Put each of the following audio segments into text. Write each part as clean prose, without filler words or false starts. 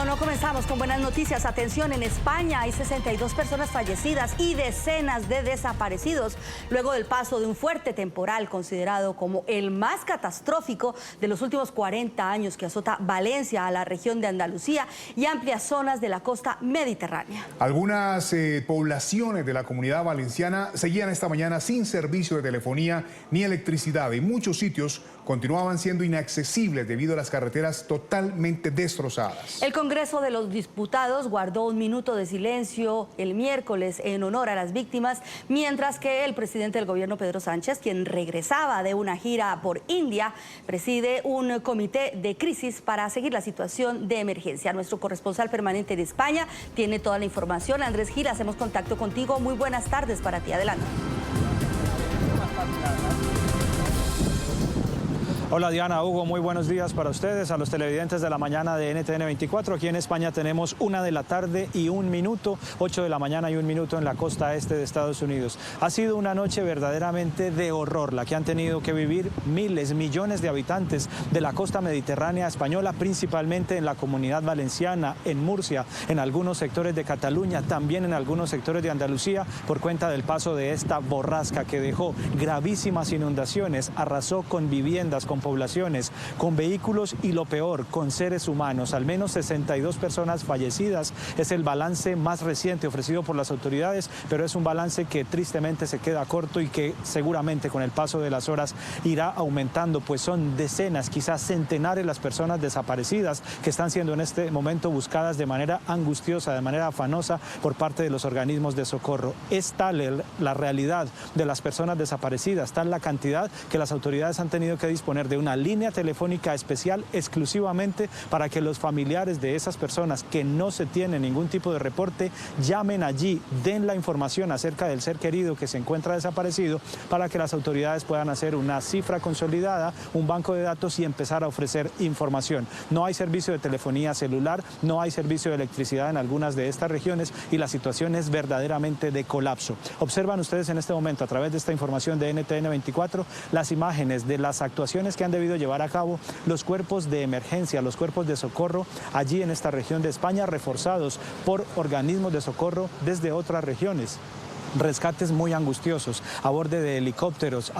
No comenzamos con buenas noticias. Atención, en España hay 62 personas fallecidas y decenas de desaparecidos luego del paso de un fuerte temporal considerado como el más catastrófico de los últimos 40 años que azota Valencia, a la región de Andalucía y amplias zonas de la costa mediterránea. Algunas poblaciones de la Comunidad Valenciana seguían esta mañana sin servicio de telefonía ni electricidad y muchos sitios continuaban siendo inaccesibles debido a las carreteras totalmente destrozadas. El Congreso de los Diputados guardó un minuto de silencio el miércoles en honor a las víctimas, mientras que el presidente del gobierno, Pedro Sánchez, quien regresaba de una gira por India, preside un comité de crisis para seguir la situación de emergencia. Nuestro corresponsal permanente de España tiene toda la información. Andrés Gil, hacemos contacto contigo. Muy buenas tardes para ti. Adelante. Hola Diana, Hugo, muy buenos días para ustedes, a los televidentes de la mañana de NTN 24. Aquí en España tenemos 1 de la tarde y 1 minuto, 8 de la mañana y 1 minuto en la costa este de Estados Unidos. Ha sido una noche verdaderamente de horror la que han tenido que vivir miles, millones de habitantes de la costa mediterránea española, principalmente en la Comunidad Valenciana, en Murcia, en algunos sectores de Cataluña, también en algunos sectores de Andalucía, por cuenta del paso de esta borrasca que dejó gravísimas inundaciones, arrasó con viviendas, con poblaciones, con vehículos y lo peor, con seres humanos. Al menos 62 personas fallecidas es el balance más reciente ofrecido por las autoridades, pero es un balance que tristemente se queda corto y que seguramente con el paso de las horas irá aumentando, pues son decenas, quizás centenares las personas desaparecidas que están siendo en este momento buscadas de manera angustiosa, de manera afanosa por parte de los organismos de socorro. Es tal la realidad de las personas desaparecidas, tal la cantidad que las autoridades han tenido que disponer de una línea telefónica especial exclusivamente para que los familiares de esas personas que no se tiene ningún tipo de reporte llamen allí, den la información acerca del ser querido que se encuentra desaparecido, para que las autoridades puedan hacer una cifra consolidada, un banco de datos y empezar a ofrecer información. No hay servicio de telefonía celular, no hay servicio de electricidad en algunas de estas regiones y la situación es verdaderamente de colapso. Observan ustedes en este momento, a través de esta información de NTN 24, las imágenes de las actuaciones que han debido llevar a cabo los cuerpos de emergencia, los cuerpos de socorro allí en esta región de España, reforzados por organismos de socorro desde otras regiones. Rescates muy angustiosos a bordo de helicópteros,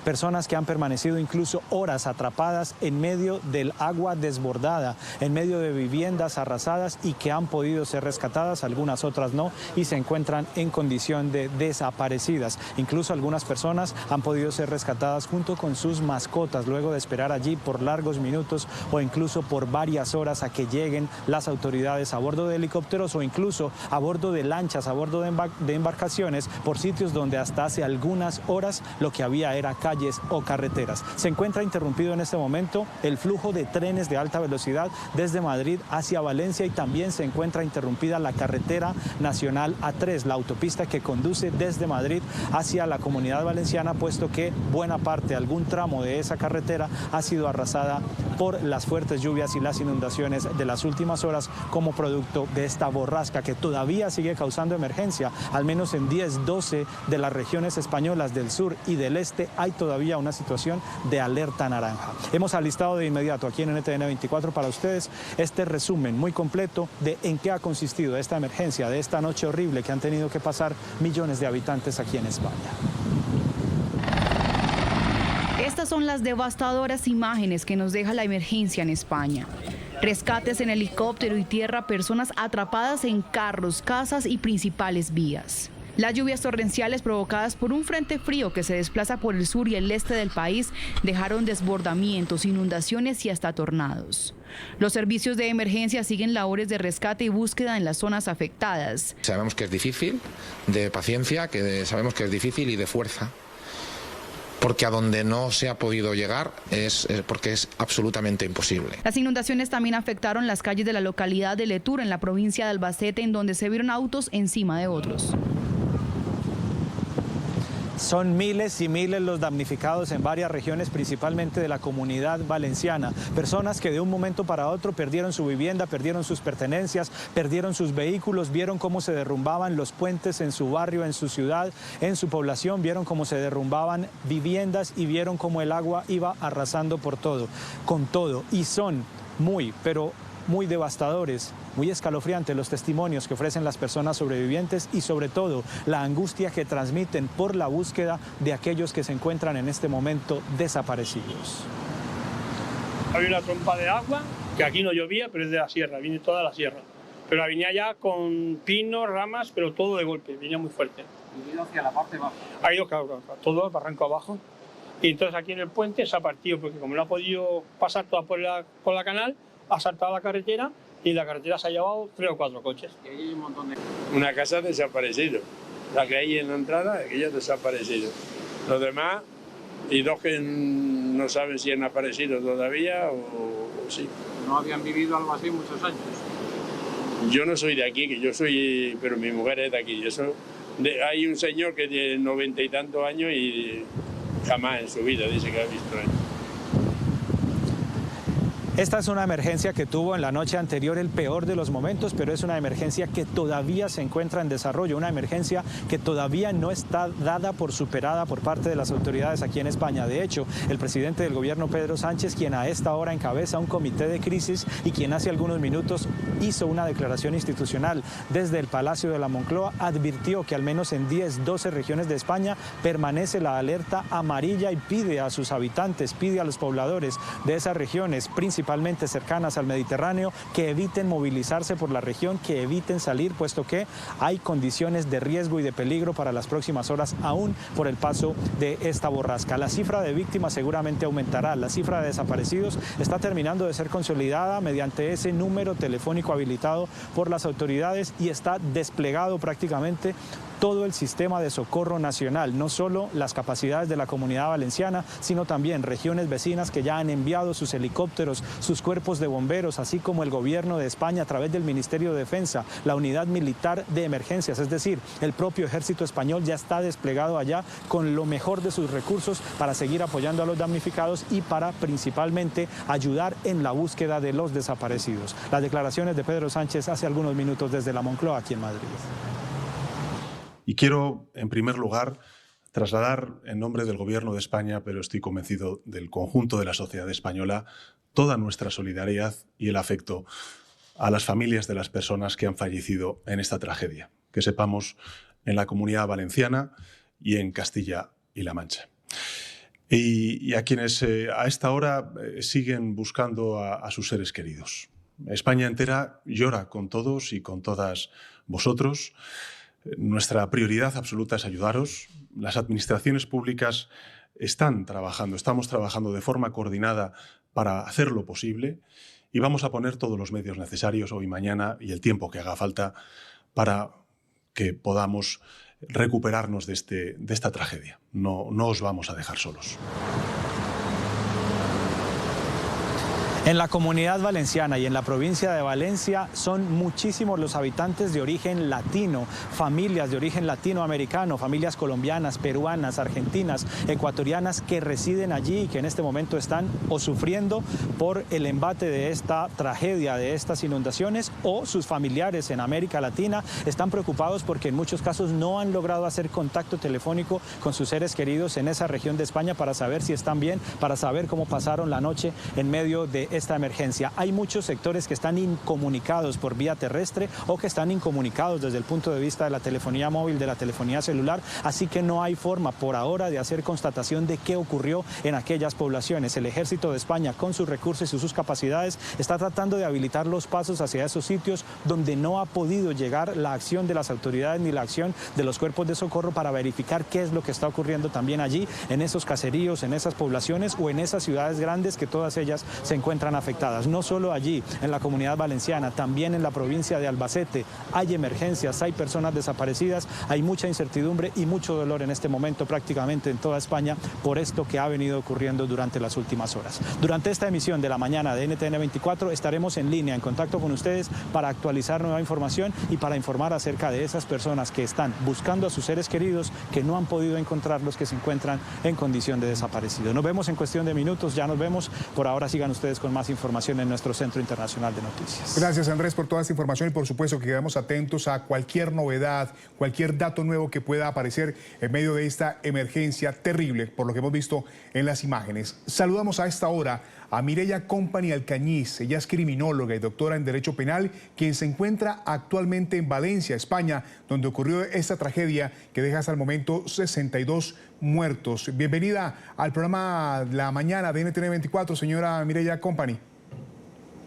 personas que han permanecido incluso horas atrapadas en medio del agua desbordada, en medio de viviendas arrasadas y que han podido ser rescatadas, algunas otras no, y se encuentran en condición de desaparecidas. Incluso algunas personas han podido ser rescatadas junto con sus mascotas, luego de esperar allí por largos minutos o incluso por varias horas a que lleguen las autoridades a bordo de helicópteros o incluso a bordo de lanchas, a bordo de embarcaciones, por sitios donde hasta hace algunas horas lo que había era calles o carreteras. Se encuentra interrumpido en este momento el flujo de trenes de alta velocidad desde Madrid hacia Valencia y también se encuentra interrumpida la carretera nacional A3, la autopista que conduce desde Madrid hacia la Comunidad Valenciana, puesto que buena parte, algún tramo de esa carretera ha sido arrasada por las fuertes lluvias y las inundaciones de las últimas horas como producto de esta borrasca que todavía sigue causando emergencia. Al menos en 10, 12 de las regiones españolas del sur y del este hay todavía una situación de alerta naranja. Hemos alistado de inmediato aquí en NTN 24 para ustedes este resumen muy completo de en qué ha consistido esta emergencia, de esta noche horrible que han tenido que pasar millones de habitantes aquí en España. Estas son las devastadoras imágenes que nos deja la emergencia en España. Rescates en helicóptero y tierra, personas atrapadas en carros, casas y principales vías. Las lluvias torrenciales provocadas por un frente frío que se desplaza por el sur y el este del país dejaron desbordamientos, inundaciones y hasta tornados. Los servicios de emergencia siguen labores de rescate y búsqueda en las zonas afectadas. Sabemos que es difícil, de paciencia, sabemos que es difícil y de fuerza. Porque a donde no se ha podido llegar es porque es absolutamente imposible. Las inundaciones también afectaron las calles de la localidad de Letur, en la provincia de Albacete, en donde se vieron autos encima de otros. Son miles y miles los damnificados en varias regiones, principalmente de la Comunidad Valenciana. Personas que de un momento para otro perdieron su vivienda, perdieron sus pertenencias, perdieron sus vehículos, vieron cómo se derrumbaban los puentes en su barrio, en su ciudad, en su población, vieron cómo se derrumbaban viviendas y vieron cómo el agua iba arrasando por todo, con todo. Y son muy, pero muy devastadores, muy escalofriantes los testimonios que ofrecen las personas sobrevivientes y sobre todo la angustia que transmiten por la búsqueda de aquellos que se encuentran en este momento desaparecidos. Había una trompa de agua, que aquí no llovía, pero es de la sierra, viene toda la sierra. Pero venía ya con pinos, ramas, pero todo de golpe, venía muy fuerte. ¿Y ido hacia la parte baja? Ha ido, claro, todo barranco abajo. Y entonces aquí en el puente se ha partido, porque como no ha podido pasar toda por la canal, ha saltado la carretera y la carretera se ha llevado 3 o 4 coches. Y ahí hay un montón de... Una casa desaparecido, la que hay en la entrada, aquella desaparecido. Los demás, y 2 que no saben si han aparecido todavía o sí. ¿No habían vivido algo así muchos años? Yo no soy de aquí, pero mi mujer es de aquí. Hay un señor que tiene 90 y tantos años y jamás en su vida dice que ha visto él. Esta es una emergencia que tuvo en la noche anterior el peor de los momentos, pero es una emergencia que todavía se encuentra en desarrollo, una emergencia que todavía no está dada por superada por parte de las autoridades aquí en España. De hecho, el presidente del gobierno, Pedro Sánchez, quien a esta hora encabeza un comité de crisis y quien hace algunos minutos hizo una declaración institucional desde el Palacio de la Moncloa, advirtió que al menos en 10, 12 regiones de España permanece la alerta amarilla y pide a sus habitantes, pide a los pobladores de esas regiones, principalmente cercanas al Mediterráneo, que eviten movilizarse por la región, que eviten salir, puesto que hay condiciones de riesgo y de peligro para las próximas horas, aún por el paso de esta borrasca. La cifra de víctimas seguramente aumentará, la cifra de desaparecidos está terminando de ser consolidada mediante ese número telefónico habilitado por las autoridades y está desplegado prácticamente todo el sistema de socorro nacional, no solo las capacidades de la Comunidad Valenciana, sino también regiones vecinas que ya han enviado sus helicópteros, sus cuerpos de bomberos, así como el gobierno de España a través del Ministerio de Defensa, la unidad militar de emergencias, es decir, el propio ejército español ya está desplegado allá con lo mejor de sus recursos para seguir apoyando a los damnificados y para principalmente ayudar en la búsqueda de los desaparecidos. Las declaraciones de Pedro Sánchez hace algunos minutos desde la Moncloa, aquí en Madrid. Y quiero, en primer lugar, trasladar en nombre del Gobierno de España, pero estoy convencido del conjunto de la sociedad española, toda nuestra solidaridad y el afecto a las familias de las personas que han fallecido en esta tragedia, que sepamos en la Comunidad Valenciana y en Castilla y La Mancha. Y a quienes a esta hora siguen buscando a sus seres queridos. España entera llora con todos y con todas vosotros. Nuestra prioridad absoluta es ayudaros. Las administraciones públicas estamos trabajando de forma coordinada para hacer lo posible y vamos a poner todos los medios necesarios hoy, mañana y el tiempo que haga falta para que podamos recuperarnos de esta tragedia. No os vamos a dejar solos. En la Comunidad Valenciana y en la provincia de Valencia son muchísimos los habitantes de origen latino, familias de origen latinoamericano, familias colombianas, peruanas, argentinas, ecuatorianas que residen allí y que en este momento están o sufriendo por el embate de esta tragedia, de estas inundaciones, o sus familiares en América Latina están preocupados porque en muchos casos no han logrado hacer contacto telefónico con sus seres queridos en esa región de España para saber si están bien, para saber cómo pasaron la noche en medio de esta emergencia. Hay muchos sectores que están incomunicados por vía terrestre o que están incomunicados desde el punto de vista de la telefonía móvil, de la telefonía celular, así que no hay forma por ahora de hacer constatación de qué ocurrió en aquellas poblaciones. El Ejército de España, con sus recursos y sus capacidades, está tratando de habilitar los pasos hacia esos sitios donde no ha podido llegar la acción de las autoridades ni la acción de los cuerpos de socorro para verificar qué es lo que está ocurriendo también allí, en esos caseríos, en esas poblaciones o en esas ciudades grandes que todas ellas se encuentran afectadas. No solo allí, en la Comunidad Valenciana, también en la provincia de Albacete hay emergencias, hay personas desaparecidas, hay mucha incertidumbre y mucho dolor en este momento prácticamente en toda España por esto que ha venido ocurriendo durante las últimas horas. Durante esta emisión de la mañana de NTN 24 estaremos en línea, en contacto con ustedes para actualizar nueva información y para informar acerca de esas personas que están buscando a sus seres queridos, que no han podido encontrarlos, que se encuentran en condición de desaparecido. Nos vemos en cuestión de minutos, ya nos vemos. Por ahora sigan ustedes con más información en nuestro Centro Internacional de Noticias. Gracias, Andrés, por toda esta información y por supuesto que quedamos atentos a cualquier novedad, cualquier dato nuevo que pueda aparecer en medio de esta emergencia terrible, por lo que hemos visto en las imágenes. Saludamos a esta hora a Mireya Company Alcañiz. Ella es criminóloga y doctora en Derecho Penal, quien se encuentra actualmente en Valencia, España, donde ocurrió esta tragedia que deja hasta el momento 62 muertos. Bienvenida al programa La Mañana de NTN 24, señora Mireya Company.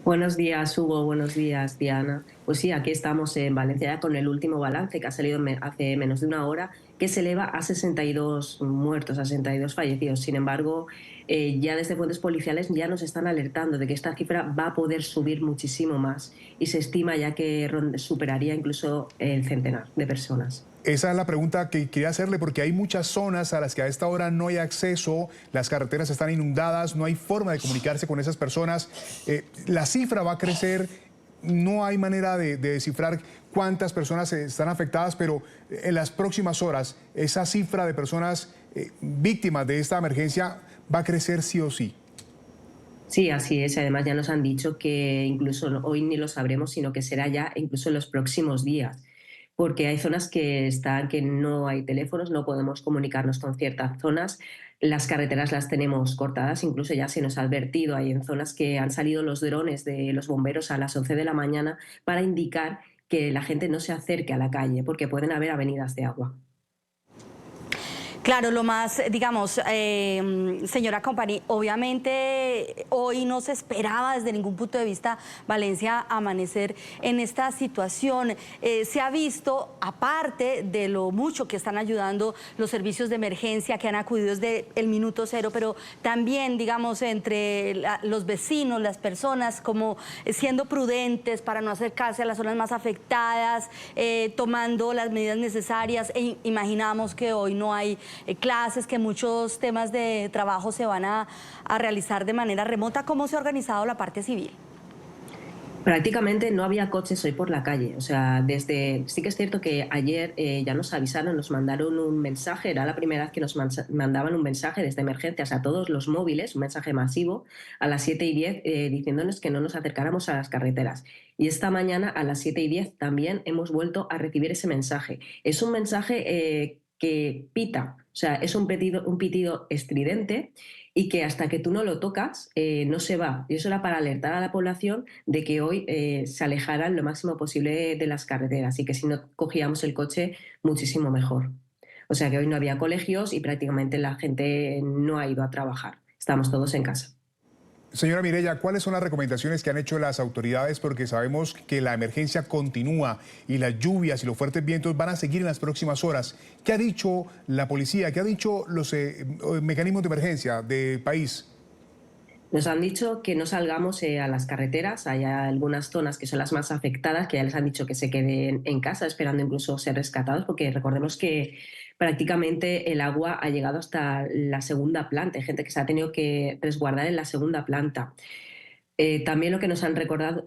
Buenos días, Hugo. Buenos días, Diana. Pues sí, aquí estamos en Valencia con el último balance que ha salido hace menos de una hora, que se eleva a 62 muertos, a 62 fallecidos. Sin embargo, ya desde fuentes policiales ya nos están alertando de que esta cifra va a poder subir muchísimo más y se estima ya que superaría incluso el centenar de personas. Esa es la pregunta que quería hacerle, porque hay muchas zonas a las que a esta hora no hay acceso, las carreteras están inundadas, no hay forma de comunicarse con esas personas. La cifra va a crecer, no hay manera de descifrar cuántas personas están afectadas, pero en las próximas horas esa cifra de personas víctimas de esta emergencia va a crecer sí o sí. Sí, así es. Además ya nos han dicho que incluso hoy ni lo sabremos, sino que será ya incluso en los próximos días. Porque hay zonas que no hay teléfonos, no podemos comunicarnos con ciertas zonas, las carreteras las tenemos cortadas, incluso ya se nos ha advertido, hay en zonas que han salido los drones de los bomberos a las 11 de la mañana para indicar que la gente no se acerque a la calle, porque pueden haber avenidas de agua. Claro, lo más, digamos, señora Company, obviamente hoy no se esperaba desde ningún punto de vista Valencia amanecer en esta situación. Se ha visto, aparte de lo mucho que están ayudando los servicios de emergencia que han acudido desde el minuto cero, pero también, digamos, entre los vecinos, las personas, como siendo prudentes para no acercarse a las zonas más afectadas, tomando las medidas necesarias. Imaginamos que hoy no hay clases, que muchos temas de trabajo se van a realizar de manera remota. ¿Cómo se ha organizado la parte civil? Prácticamente no había coches hoy por la calle. O sea, sí que es cierto que ayer ya nos avisaron, nos mandaron un mensaje, era la primera vez que nos mandaban un mensaje desde emergencias a todos los móviles, un mensaje masivo, a las 7:10 diciéndonos que no nos acercáramos a las carreteras. Y esta mañana a las 7:10 también hemos vuelto a recibir ese mensaje. Es un mensaje que pita, o sea, es un pitido estridente y que hasta que tú no lo tocas no se va. Y eso era para alertar a la población de que hoy se alejaran lo máximo posible de las carreteras y que si no cogíamos el coche, muchísimo mejor. O sea que hoy no había colegios y prácticamente la gente no ha ido a trabajar. Estamos todos en casa. Señora Mireya, ¿cuáles son las recomendaciones que han hecho las autoridades? Porque sabemos que la emergencia continúa y las lluvias y los fuertes vientos van a seguir en las próximas horas. ¿Qué ha dicho la policía? ¿Qué han dicho los mecanismos de emergencia del país? Nos han dicho que no salgamos a las carreteras. Hay algunas zonas que son las más afectadas, que ya les han dicho que se queden en casa, esperando incluso ser rescatados, porque recordemos que prácticamente el agua ha llegado hasta la segunda planta. Hay gente que se ha tenido que resguardar en la segunda planta. También lo que nos han recordado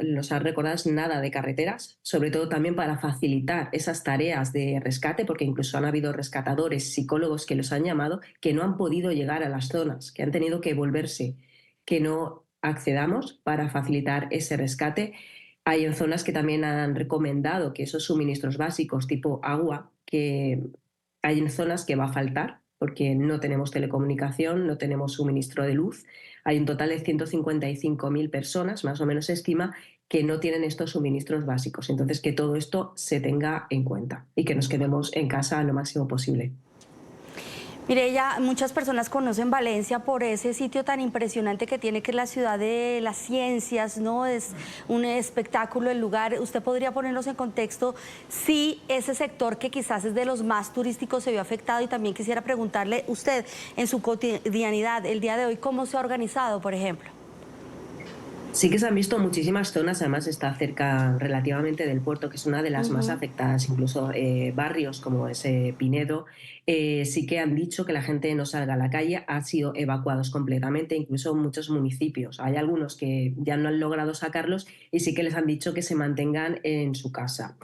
es nada de carreteras, sobre todo también para facilitar esas tareas de rescate, porque incluso han habido rescatadores, psicólogos que los han llamado, que no han podido llegar a las zonas, que han tenido que volverse, que no accedamos para facilitar ese rescate. Hay en zonas que también han recomendado que esos suministros básicos tipo agua, que hay en zonas que va a faltar porque no tenemos telecomunicación, no tenemos suministro de luz. Hay un total de 155.000 personas, más o menos se estima, que no tienen estos suministros básicos. Entonces, que todo esto se tenga en cuenta y que nos quedemos en casa lo máximo posible. Mireya, muchas personas conocen Valencia por ese sitio tan impresionante que tiene, que es la ciudad de las ciencias, ¿no? Es un espectáculo el lugar. ¿Usted podría ponernos en contexto si ese sector, que quizás es de los más turísticos, se vio afectado? Y también quisiera preguntarle, usted, en su cotidianidad, el día de hoy, ¿cómo se ha organizado, por ejemplo? Sí que se han visto muchísimas zonas, además está cerca relativamente del puerto, que es una de las más afectadas, incluso barrios como ese Pinedo, sí que han dicho que la gente no salga a la calle, han sido evacuados completamente, incluso muchos municipios. Hay algunos que ya no han logrado sacarlos y sí que les han dicho que se mantengan en su casa.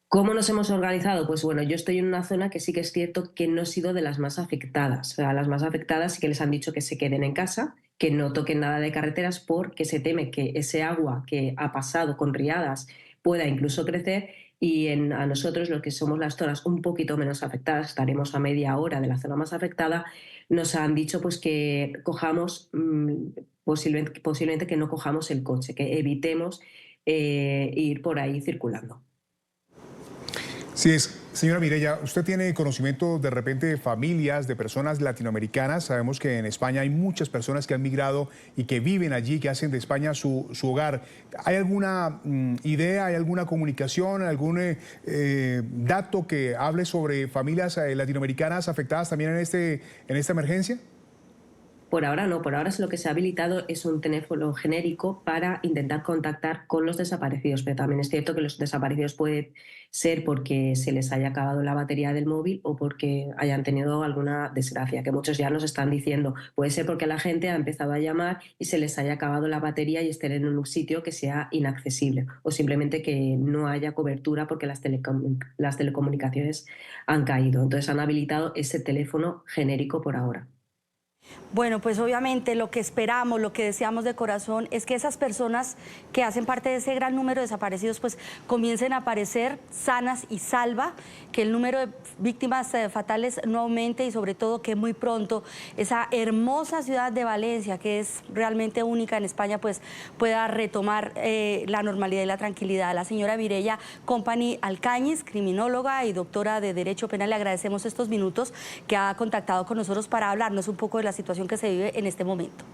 ¿Cómo nos hemos organizado? Pues bueno, yo estoy en una zona que sí que es cierto que no he sido de las más afectadas. O sea, las más afectadas sí que les han dicho que se queden en casa, que no toquen nada de carreteras, porque se teme que ese agua que ha pasado con riadas pueda incluso crecer, y a nosotros, los que somos las zonas un poquito menos afectadas, estaremos a media hora de la zona más afectada, nos han dicho pues que cojamos, posiblemente que no cojamos el coche, que evitemos ir por ahí circulando. Sí es. Señora Mireya, ¿usted tiene conocimiento de repente de familias, de personas latinoamericanas? Sabemos que en España hay muchas personas que han migrado y que viven allí, que hacen de España su hogar. ¿Hay alguna idea, hay alguna comunicación, algún dato que hable sobre familias latinoamericanas afectadas también en esta emergencia? Por ahora no, por ahora lo que se ha habilitado es un teléfono genérico para intentar contactar con los desaparecidos, pero también es cierto que los desaparecidos puede ser porque se les haya acabado la batería del móvil o porque hayan tenido alguna desgracia, que muchos ya nos están diciendo. Puede ser porque la gente ha empezado a llamar y se les haya acabado la batería y estén en un sitio que sea inaccesible, o simplemente que no haya cobertura porque las telecomunicaciones han caído. Entonces han habilitado ese teléfono genérico por ahora. Bueno, pues obviamente lo que esperamos, lo que deseamos de corazón es que esas personas que hacen parte de ese gran número de desaparecidos pues comiencen a aparecer sanas y salva, que el número de víctimas fatales no aumente y sobre todo que muy pronto esa hermosa ciudad de Valencia, que es realmente única en España, pues pueda retomar la normalidad y la tranquilidad. A la señora Mireya Company Alcañiz, criminóloga y doctora de Derecho Penal, le agradecemos estos minutos que ha contactado con nosotros para hablarnos un poco de la situación que se vive en este momento.